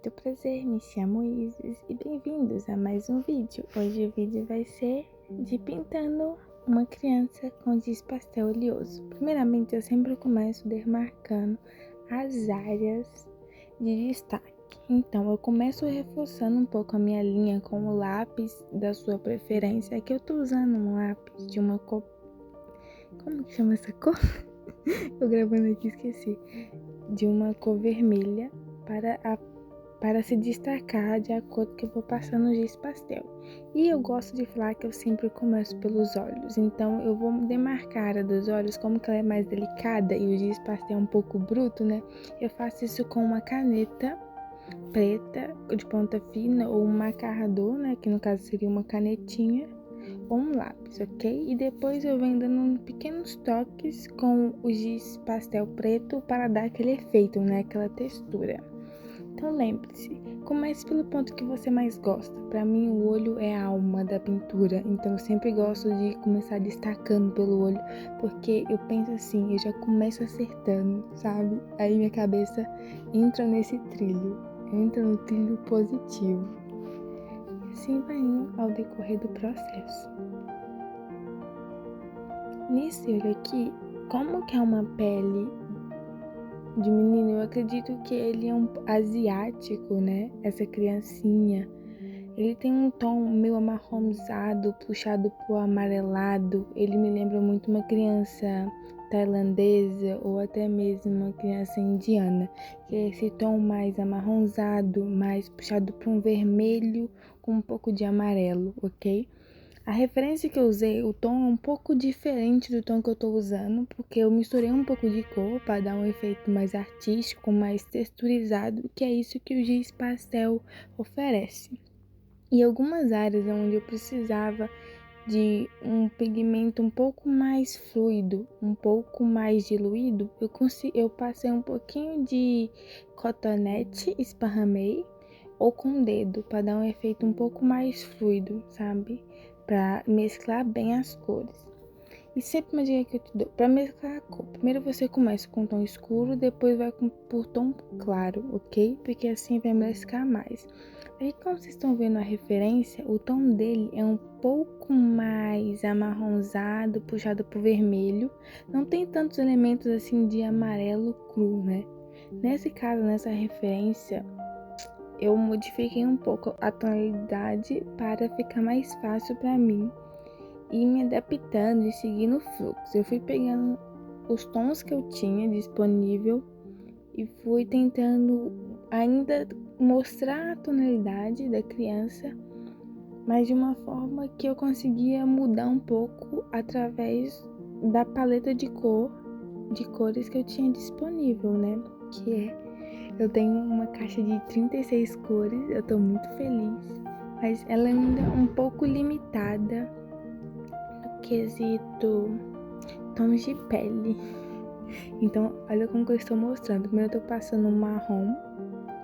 muito prazer, me chamo Isis e bem-vindos a mais um vídeo. Hoje o vídeo vai ser de pintando uma criança com giz pastel oleoso. Primeiramente, eu sempre começo demarcando as áreas de destaque. Então, eu começo reforçando um pouco a minha linha com o lápis da sua preferência. Aqui eu tô usando um lápis de uma cor... Como que chama essa cor? Eu gravando aqui, esqueci. De uma cor vermelha para se destacar de acordo que eu vou passando o giz pastel. E eu gosto de falar que eu sempre começo pelos olhos, então eu vou demarcar a área dos olhos, como que ela é mais delicada e o giz pastel é um pouco bruto, né? Eu faço isso com uma caneta preta de ponta fina ou um marcador, né? Que no caso seria uma canetinha ou um lápis, ok? E depois eu venho dando pequenos toques com o giz pastel preto para dar aquele efeito, né? Aquela textura. Então lembre-se, comece pelo ponto que você mais gosta. Para mim o olho é a alma da pintura, então eu sempre gosto de começar destacando pelo olho, porque eu penso assim, eu já começo acertando, sabe? Aí minha cabeça entra nesse trilho, entra no trilho positivo. E assim vai indo ao decorrer do processo. Nesse olho aqui, como que é uma pele de menino, eu acredito que ele é um asiático, né? Essa criancinha. Ele tem um tom meio amarronzado, puxado pro amarelado. Ele me lembra muito uma criança tailandesa ou até mesmo uma criança indiana. Que é esse tom mais amarronzado, mais puxado para um vermelho com um pouco de amarelo, ok? A referência que eu usei, o tom é um pouco diferente do tom que eu tô usando, porque eu misturei um pouco de cor para dar um efeito mais artístico, mais texturizado, que é isso que o giz pastel oferece. E algumas áreas onde eu precisava de um pigmento um pouco mais fluido, um pouco mais diluído, eu passei um pouquinho de cotonete, esparramei, ou com o dedo, para dar um efeito um pouco mais fluido, sabe? Para mesclar bem as cores. E sempre uma dica que eu te dou, para mesclar a cor, primeiro você começa com tom escuro, depois vai por tom claro, ok? Porque assim vai mesclar mais. Aí como vocês estão vendo a referência, o tom dele é um pouco mais amarronzado, puxado pro vermelho. Não tem tantos elementos assim de amarelo cru, né? Nesse caso, nessa referência, eu modifiquei um pouco a tonalidade para ficar mais fácil para mim e me adaptando e seguindo o fluxo. Eu fui pegando os tons que eu tinha disponível e fui tentando ainda mostrar a tonalidade da criança, mas de uma forma que eu conseguia mudar um pouco através da paleta de cores que eu tinha disponível, né? Eu tenho uma caixa de 36 cores, eu tô muito feliz, mas ela ainda é um pouco limitada no quesito tons de pele. Então, olha como que eu estou mostrando. Primeiro eu tô passando um marrom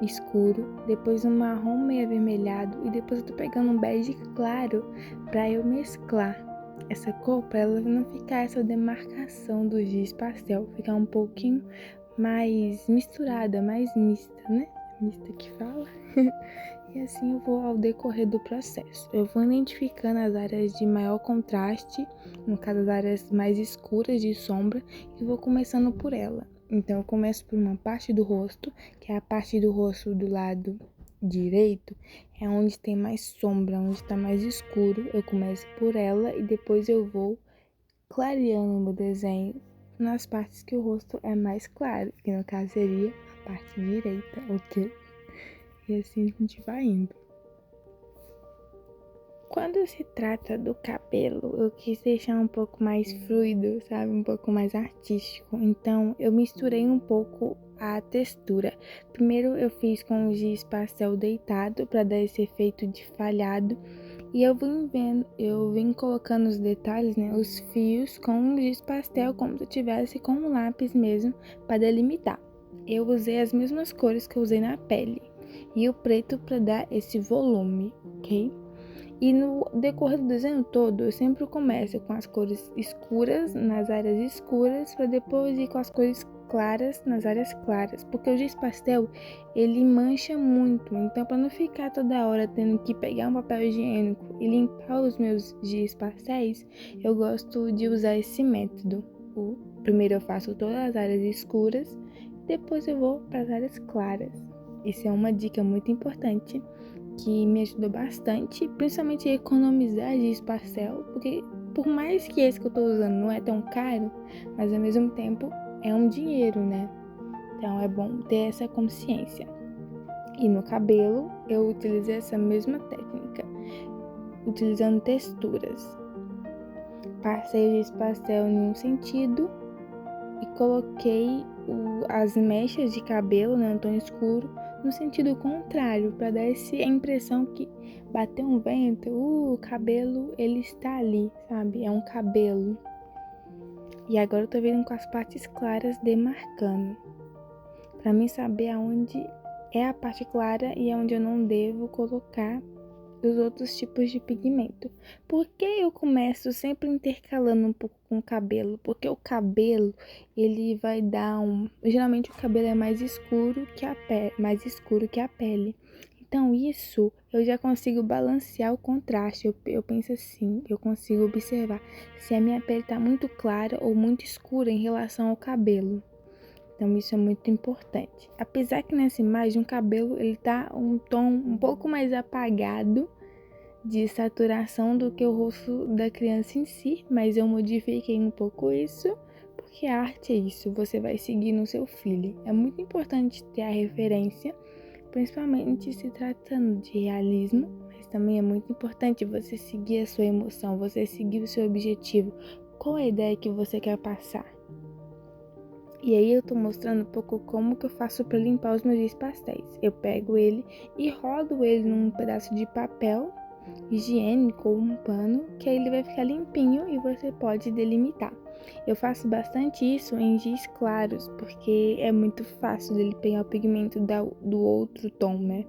escuro, depois um marrom meio avermelhado e depois eu tô pegando um bege claro pra eu mesclar essa cor, pra ela não ficar essa demarcação do giz pastel, ficar um pouquinho mais misturada, mais mista, né? Mista que fala. E assim eu vou ao decorrer do processo. Eu vou identificando as áreas de maior contraste, no caso as áreas mais escuras de sombra, e vou começando por ela. Então eu começo por uma parte do rosto, que é a parte do rosto do lado direito, é onde tem mais sombra, onde está mais escuro. Eu começo por ela e depois eu vou clareando o meu desenho nas partes que o rosto é mais claro, que no caso seria a parte direita, ok? E assim a gente vai indo. Quando se trata do cabelo, eu quis deixar um pouco mais fluido, sabe? Um pouco mais artístico. Então, eu misturei um pouco a textura. Primeiro, eu fiz com o giz pastel deitado para dar esse efeito de falhado. E eu vim colocando os detalhes, né? Os fios com o giz pastel, como se eu tivesse com um lápis mesmo, para delimitar. Eu usei as mesmas cores que eu usei na pele. E o preto para dar esse volume, ok? E no decorrer do desenho todo, eu sempre começo com as cores escuras nas áreas escuras, para depois ir com as cores claras nas áreas claras, porque o giz pastel ele mancha muito, então para não ficar toda hora tendo que pegar um papel higiênico e limpar os meus giz pastéis, eu gosto de usar esse método. Primeiro eu faço todas as áreas escuras, depois eu vou para as áreas claras. Isso é uma dica muito importante que me ajudou bastante, principalmente a economizar giz pastel, porque por mais que esse que eu tô usando não é tão caro, mas ao mesmo tempo é um dinheiro, né? Então é bom ter essa consciência. E no cabelo eu utilizei essa mesma técnica, utilizando texturas. Passei o giz pastel em um sentido e coloquei as mechas de cabelo, né, no tom escuro, no sentido contrário, para dar essa impressão que bateu um vento, o cabelo ele está ali, sabe? É um cabelo. E agora eu tô vindo com as partes claras demarcando, para mim saber aonde é a parte clara e aonde eu não devo colocar os outros tipos de pigmento. Por que eu começo sempre intercalando um pouco com o cabelo? Porque o cabelo, ele vai dar geralmente o cabelo é mais escuro que a pele. Então isso eu já consigo balancear o contraste. Eu penso assim, eu consigo observar se a minha pele está muito clara ou muito escura em relação ao cabelo. Então isso é muito importante. Apesar que nessa imagem o cabelo ele tá um tom um pouco mais apagado de saturação do que o rosto da criança em si, mas eu modifiquei um pouco isso, porque a arte é isso, você vai seguir no seu feeling. É muito importante ter a referência, principalmente se tratando de realismo, mas também é muito importante você seguir a sua emoção, você seguir o seu objetivo. Qual é a ideia que você quer passar? E aí eu tô mostrando um pouco como que eu faço para limpar os meus giz pastéis. Eu pego ele e rodo ele num pedaço de papel higiênico ou um pano, que aí ele vai ficar limpinho e você pode delimitar. Eu faço bastante isso em giz claros, porque é muito fácil dele pegar o pigmento do outro tom, né?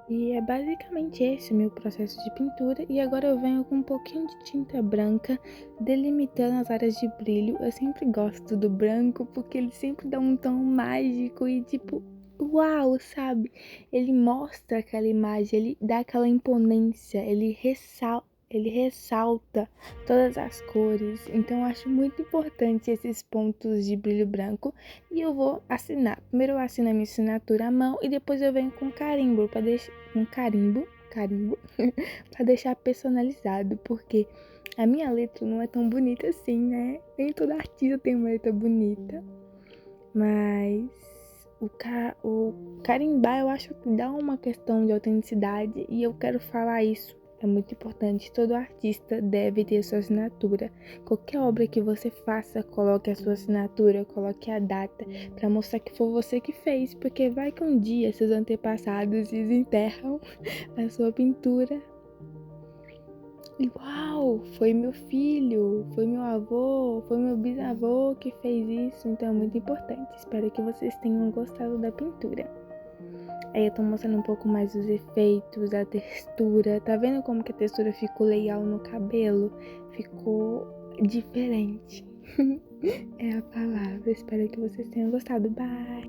E é basicamente esse o meu processo de pintura. E agora eu venho com um pouquinho de tinta branca, delimitando as áreas de brilho. Eu sempre gosto do branco porque ele sempre dá um tom mágico e tipo, uau, sabe? Ele mostra aquela imagem, ele dá aquela imponência, ele ressalta todas as cores. Então eu acho muito importante esses pontos de brilho branco. E eu vou assinar. Primeiro eu assino a minha assinatura à mão e depois eu venho com carimbo para deixar um carimbo para deixar personalizado, porque a minha letra não é tão bonita assim, né? Nem toda artista tem uma letra bonita, mas o carimbar eu acho que dá uma questão de autenticidade e eu quero falar isso. É muito importante, todo artista deve ter sua assinatura. Qualquer obra que você faça, coloque a sua assinatura, coloque a data, para mostrar que foi você que fez, porque vai que um dia seus antepassados desenterram a sua pintura. E uau, foi meu filho, foi meu avô, foi meu bisavô que fez isso, então é muito importante. Espero que vocês tenham gostado da pintura. Aí eu tô mostrando um pouco mais os efeitos, a textura. Tá vendo como que a textura ficou legal no cabelo? Ficou diferente. É a palavra. Espero que vocês tenham gostado. Bye!